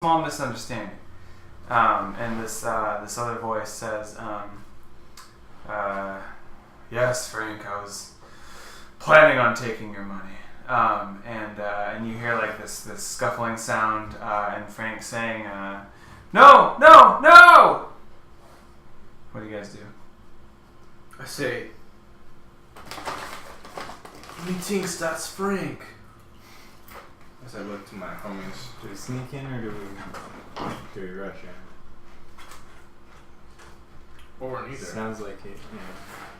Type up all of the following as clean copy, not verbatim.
small misunderstanding. And this other voice says, yes, Frank, I was planning on taking your money. And you hear like this scuffling sound, and Frank saying, no, no, no! What do you guys do? I say, me thinks that's Frank. As I look to my homies. Do we sneak in or do we rush in? Or neither. Sounds like it,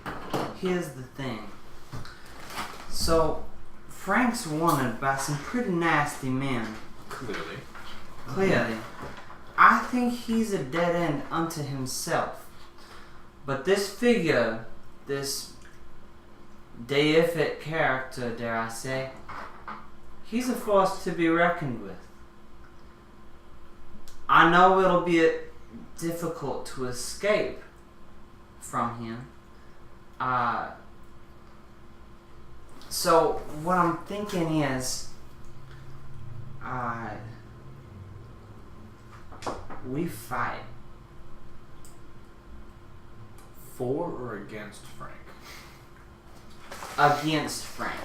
yeah. Here's the thing. So, Frank's wanted by some pretty nasty men. Clearly. I think he's a dead end unto himself. But this figure, this deific character, dare I say, he's a force to be reckoned with. I know it'll be difficult to escape from him. So what I'm thinking is, we fight. For or against Frank? Against Frank.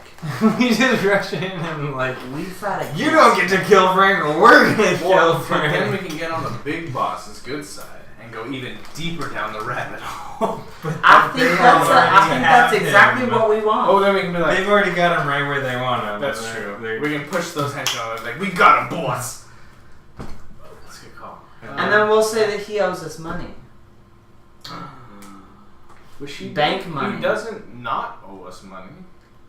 We just rush in and like, We fight against you don't get to kill Frank, or we're gonna kill But Frank. then we can get on the big boss's good side and go even deeper down the rabbit hole. I think that's exactly what we want. Oh, then we can be like, They've already got him right where they want him. that's true. We can push those henchmen on like, we got him, boss. That's a good call. And then we'll say that he owes us money. Bank money. He doesn't not owe us money.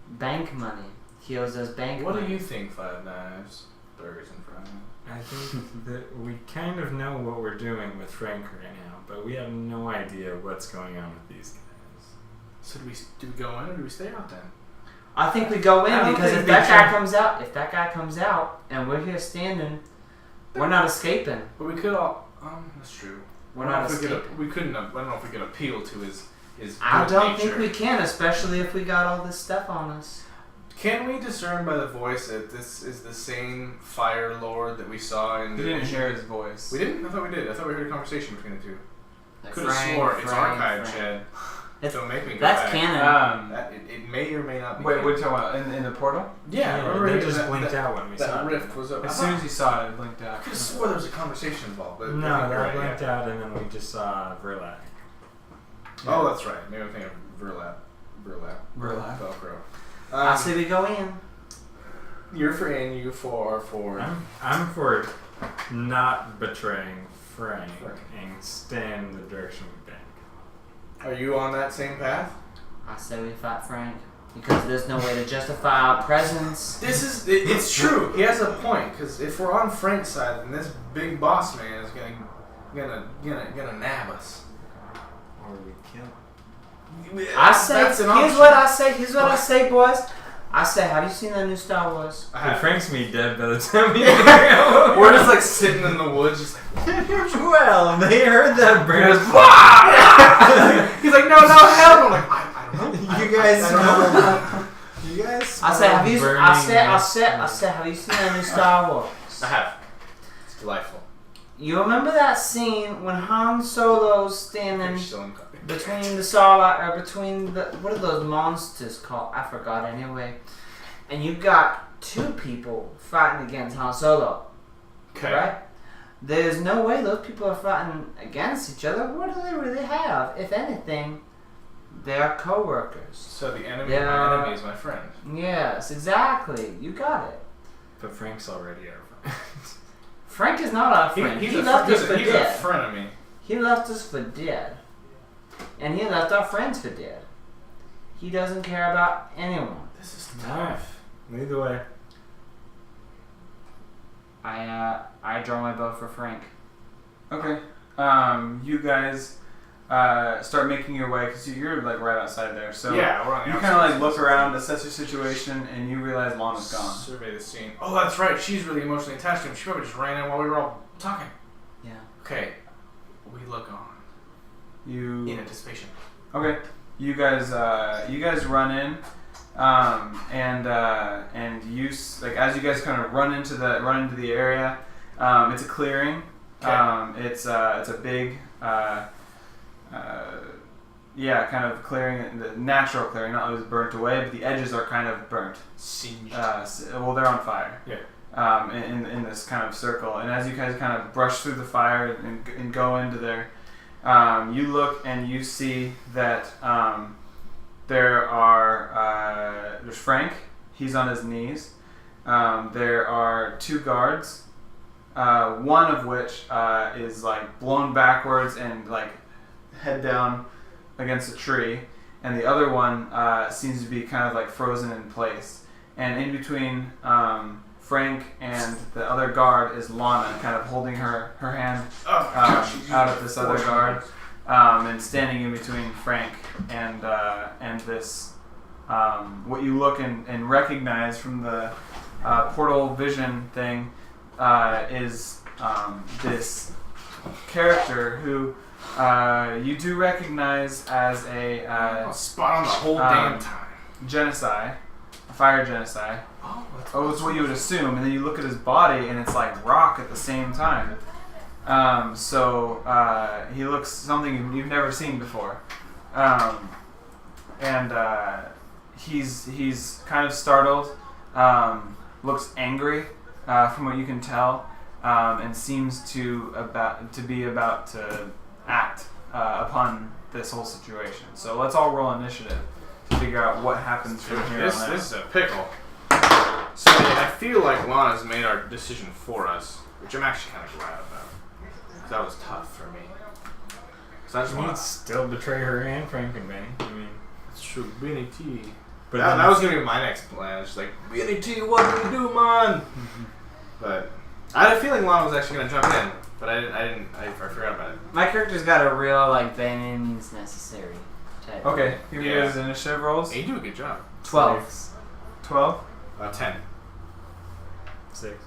Bank money. He owes us bank money. What do you think, Five Knives? Burgers and fries. I think that we kind of know what we're doing with Frank right now, but we have no idea what's going on with these guys. So do we go in or do we stay out then? I think we go I in don't because think if we that should. guy comes out and we're here standing, we're not escaping. But we could all. That's true. We're not escaping. We couldn't. I don't know if we could appeal to his. I good don't nature. think we can, especially if we got all this stuff on us. Can we discern by the voice that this is the same Fire Lord that we saw in We the... didn't hear his voice. We didn't? I thought we did. I thought we heard a conversation between the two. Could have Frank, swore it's Frank, archived, Frank. Chad. Don't make me go That's back. canon. It may or may not be Wait, canon. what are you talking about? In the portal? Yeah, remember they he- just that- blinked that, out when we saw That it. rift was up. As soon as you saw it, it blinked out. I could have swore there was a conversation involved, but... No, I think you're that right, blinked yeah. out and then we just saw Verlac. Oh, that's right. Maybe I'm thinking of Verlap. Verlap. Velcro. I say we go in. You're for in, you for... I'm for not betraying Frank and staying in the direction we've been. Are you on that same path? I say we fight Frank because there's no way to justify our presence. It's true. He has a point, because if we're on Frank's side, then this big boss man is gonna nab us. Or we kill. I say, That's here's an option. what I say, boys. I say, have you seen that new Star Wars? But Frank's me dead by the time we We're just like sitting in the woods, just like... Well, they heard that bird. He's like, no, help! I'm like, I don't know. You guys I don't know. You guys. I say, have you? burning I said, have you seen that new Star Wars? I have. It's delightful. You remember that scene when Han Solo's You're standing still in copy. between the Sarlacc, or between the, what are those monsters called? I forgot anyway. And you got two people fighting against Han Solo, Okay. right? There's no way those people are fighting against each other. What do they really have? If anything, they're co-workers. So the enemy Yeah. of my enemy is my friend. Yes, exactly. You got it. But Frank's already our friend. Frank is not our friend. He's He a left us for he's a dead. frenemy. He left us for dead. And he left our friends for dead. He doesn't care about anyone. This is Alright. tough. Lead the way. I draw my bow for Frank. Okay. You guys start making your way, because you're like right outside there. So Yeah, we're on the you outside. kind of like look around, assess your situation, and you realize Lana's gone. Survey the scene. Oh, that's right. She's really emotionally attached to him. She probably just ran in while we were all talking. Yeah. Okay. We look on. You In anticipation. Okay. You guys run in, and you like as you guys kind of run into the area, It's a clearing. Okay. It's a big, kind of clearing, the natural clearing, not always burnt away, but the edges are kind of burnt. Singed. Well, they're on fire. Yeah. In this kind of circle, and as you guys kind of brush through the fire and go into there, you look and you see that there's Frank. He's on his knees. There are 2 guards. One of which is like blown backwards and like head down against a tree, and the other one seems to be kind of like frozen in place. And in between Frank and the other guard is Lana, kind of holding her hand out of this other guard, and standing in between Frank and this what you look and recognize from the portal vision thing is this character who you do recognize as a spot on the whole damn time. genocide, a fire genocide. Oh, it's what you would assume, and then you look at his body, and it's like rock at the same time. So he looks something you've never seen before, and he's kind of startled, looks angry from what you can tell, and seems to be about to act upon this whole situation. So let's all roll initiative to figure out what happens from here on out. This is a pickle. So I feel like Lana's made our decision for us, which I'm actually kind of glad about. 'Cause that was tough for me. So I just want to still betray her and Frank and Benny. I mean, it's true, Benny T. but That was gonna be my next plan. It's just like, Benny T, what do we do, man? But I had a feeling Lana was actually gonna jump in, but I forgot about it. My character's got a real like by any means necessary type. Okay, give me those initiative rolls. Hey, you do a good job. 12. 12. 10. 6.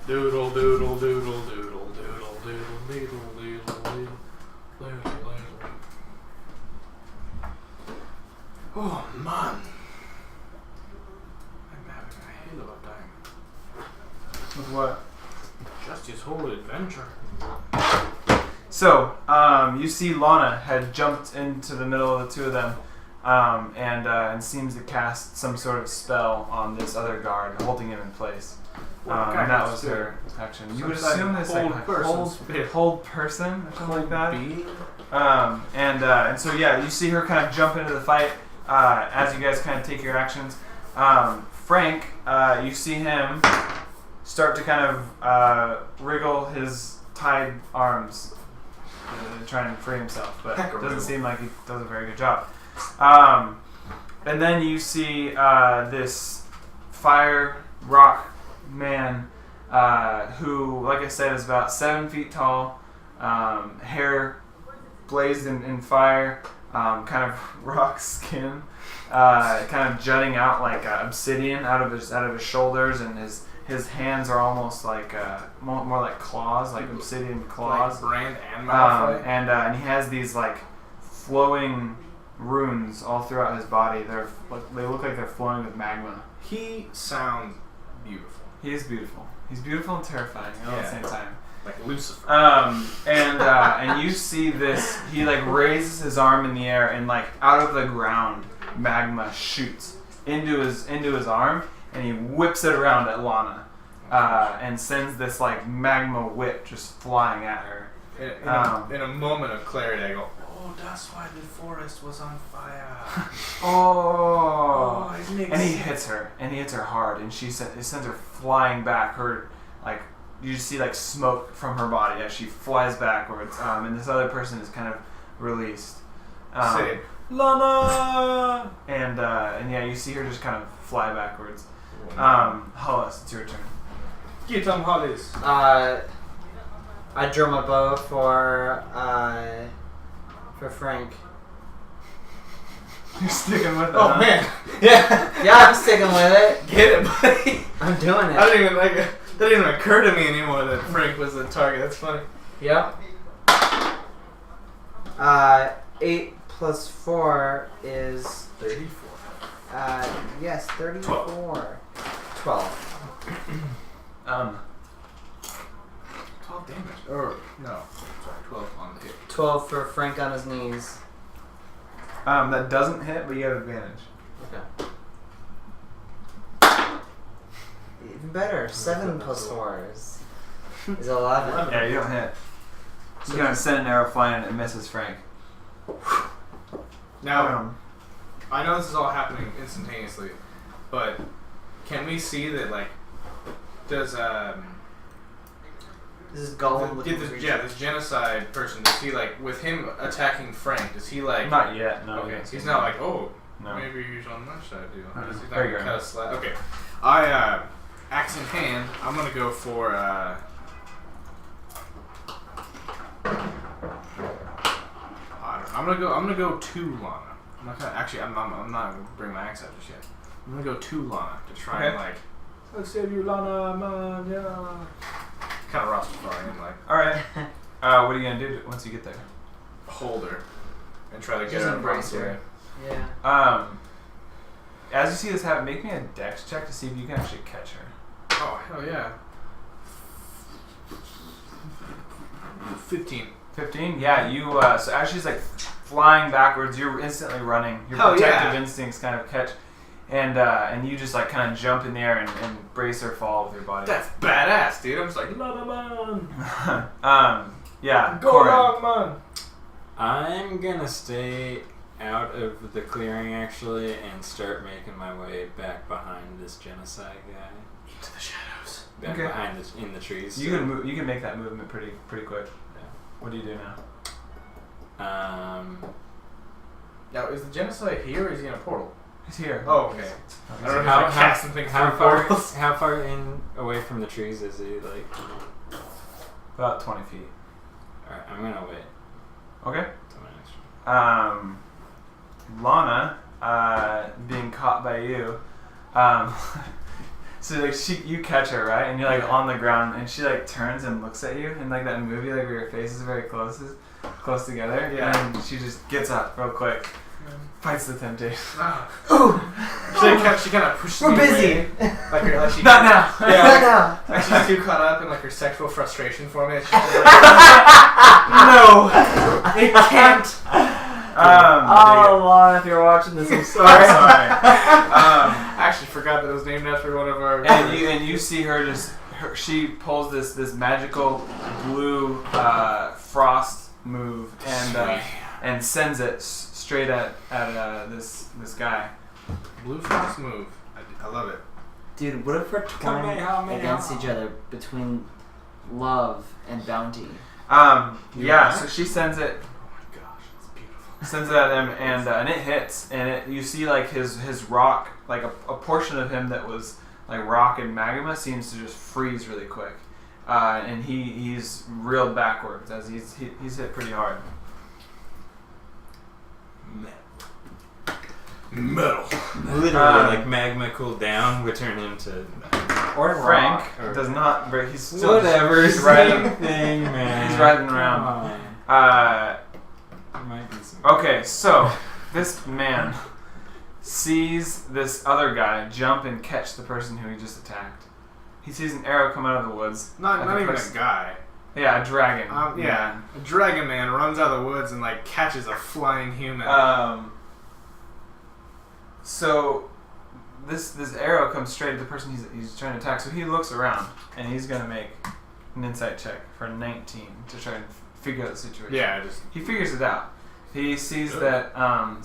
Doodle doodle doodle doodle doodle doodle doodle doodle doodle. Oh man, I'm having a hell of a time. With what? Just his whole adventure. So, you see Lana had jumped into the middle of the 2 of them, and seems to cast some sort of spell on this other guard, holding him in place. And that was her action. You would assume this like hold person or something like that. And so you see her kind of jump into the fight as you guys kind of take your actions. Frank, you see him start to kind of wriggle his tied arms, trying to free himself, but it doesn't seem like he does a very good job. And then you see this fire rock man who, like I said, is about 7 feet tall, hair blazed in fire, kind of rock skin, kind of jutting out like obsidian out of his shoulders, and his hands are almost like more like claws, like obsidian claws. Like Brand and Malfoy. And he has these like flowing runes all throughout his body. They look like they're flowing with magma. He sounds beautiful. He is beautiful. He's beautiful and terrifying all at the same time. Like Lucifer. And you see this. He like raises his arm in the air, and like out of the ground, magma shoots into his arm, and he whips it around at Lana, and sends this like magma whip just flying at her. In a moment of clarity, I go, "Oh, that's why the forest was on fire." Oh, and he hits her, hard, and it sends her flying back. Her like you just see like smoke from her body as she flies backwards, and this other person is kind of released. Say, Lana, and you see her just kind of fly backwards. Hollis, it's your turn. Get them Hollis. I drew my bow for Frank. You're sticking with it. Oh huh? man, Yeah, I'm sticking with it. get it, buddy. I'm doing it. I didn't even that didn't even occur to me anymore that Frank was the target. That's funny. Yep. 8 plus 4 is 34. yes, 34. 12. 12 damage. Or no, sorry, 12 on the hit. 12 for Frank on his knees. That doesn't hit, but you have advantage. Okay. Even better. 7 plus 4 is 11. Yeah, you don't hit. So you're gonna send an arrow flying and it misses Frank. Now, I know this is all happening instantaneously, but can we see that, like, does, This is Gollum looking this, for this genocide person, does he, like, with him attacking Frank, does he, like... Not yet, no. Okay, he's not like, oh, No. maybe he's on my side, dude. Uh-huh. He's not There you gonna go. cut a slack. Okay. I, axe in hand, I'm gonna go for, I'm gonna go to Lana. I'm not gonna bring my axe out just yet. I'm gonna go to Lana to try and, like, let's save you, Lana, man, yeah. Kind of Rastafarian, like, Alright. What are you gonna do once you get there? hold her and try to get Just her embrace across the her. way. Yeah. As you see this happen, make me a dex check to see if you can actually catch her. Oh, hell yeah. 15. 15? Yeah, you, so as she's like flying backwards, you're instantly running. Your Hell protective yeah. instincts kind of catch. And you just like kind of jump in the air and brace her fall with your body. That's badass, dude. I'm just like, Lana, man. Yeah. Go Corin. on, man. I'm gonna stay out of the clearing actually and start making my way back behind this genocide guy. Into the shadows. Back Okay. behind in the trees. You can move. You can make that movement pretty quick. Yeah. What do you do now? Now, is the genocide here or is he in a portal? He's here. Oh, okay. I don't know How, if I cast something how through far? portals. How far in away from the trees is he? Like, About 20 feet. all right, I'm gonna wait Okay. till my next one. Lana, being caught by you, so like you catch her, right, and you're like on the ground, and she like turns and looks at you, and like that movie, like where your faces are very close together, Yeah. and she just gets up real quick, fights the temptation. She kind of pushes We're me busy. away. Like she, Not now. Yeah. Like she's too caught up in like her sexual frustration for me. She's just like, No, It can't. Lana, if you're watching this, I'm I'm sorry. sorry. I actually forgot that it was named after one of our. And you see her she pulls this magical blue frost move and sends it straight at this guy. Blue frost move. I love it. Dude, what if we're torn Kamehameha. against each other between love and bounty? Yeah. So she sends it. Oh my gosh, it's beautiful. Sends it at him, and it hits, and you see like his rock, like a portion of him that was like rock and magma seems to just freeze really quick, and he's reeled backwards as he's hit pretty hard. Metal. Literally, like magma cooled down would turn into Or Frank or- does not, but he's still whatever. He's Same riding. thing, man. He's riding around. There might be some. Okay, so this man sees this other guy jump and catch the person who he just attacked. He sees an arrow come out of the woods. Not at the even person- a guy. Yeah, a dragon. Yeah, a dragon man runs out of the woods and like catches a flying human. So this arrow comes straight at the person he's trying to attack. So he looks around and he's gonna make an insight check for 19 to try and figure out the situation. Yeah, He figures it out. He sees that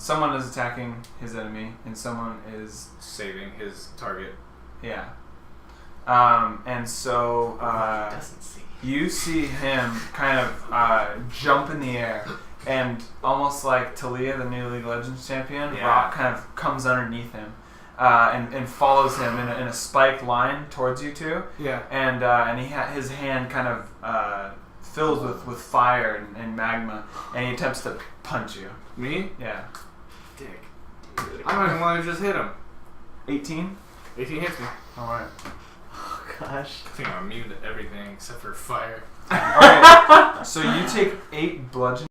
someone is attacking his enemy and someone is saving his target. yeah. And so Doesn't see. you see him kind of jump in the air, and almost like Talia, the new League of Legends champion, Yeah. Rock kind of comes underneath him and follows him in a spiked line towards you two. Yeah. And his hand kind of fills with fire and magma, and he attempts to punch you. Me? Yeah. Dick. I'm not even want to just hit him. 18? 18 hits me. Alright. gosh. I think I'm immune to everything except for fire. Alright, so you take 8 bludgeoning